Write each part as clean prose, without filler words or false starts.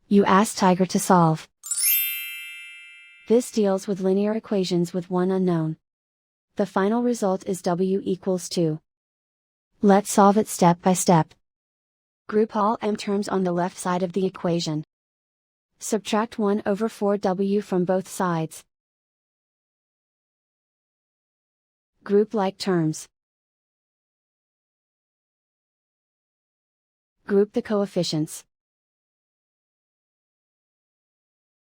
You ask Tiger to solve. This deals with linear equations with one unknown. The final result is w=2. Let's solve it step by step. Group all m terms on the left side of the equation. Subtract 1/4w from both sides. Group like terms. Group the coefficients.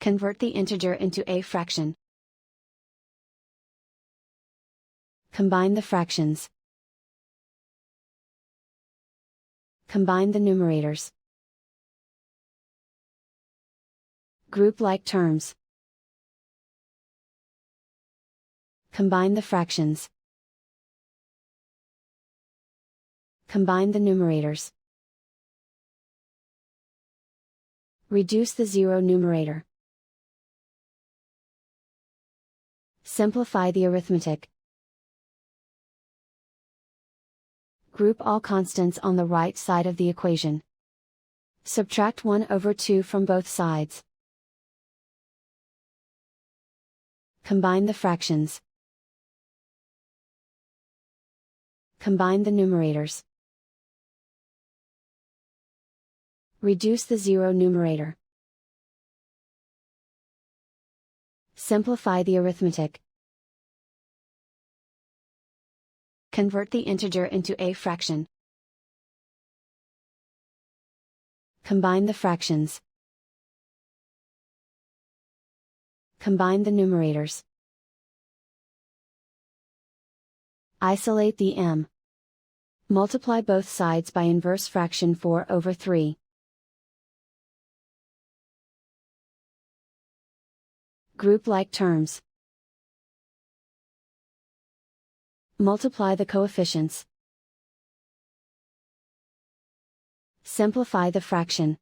Convert the integer into a fraction. Combine the fractions. Combine the numerators. Group like terms. Combine the fractions. Combine the numerators. Reduce the zero numerator. Simplify the arithmetic. Group all constants on the right side of the equation. Subtract 1/2 from both sides. Combine the fractions. Combine the numerators. Reduce the zero numerator. Simplify the arithmetic. Convert the integer into a fraction. Combine the fractions. Combine the numerators. Isolate the m. Multiply both sides by inverse fraction 4/3. Group like terms. Multiply the coefficients. Simplify the fraction.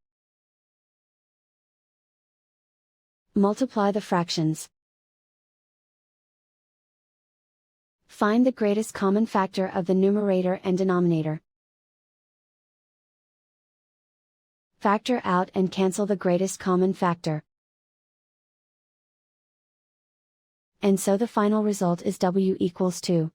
Multiply the fractions. Find the greatest common factor of the numerator and denominator. Factor out and cancel the greatest common factor. And so the final result is w=2.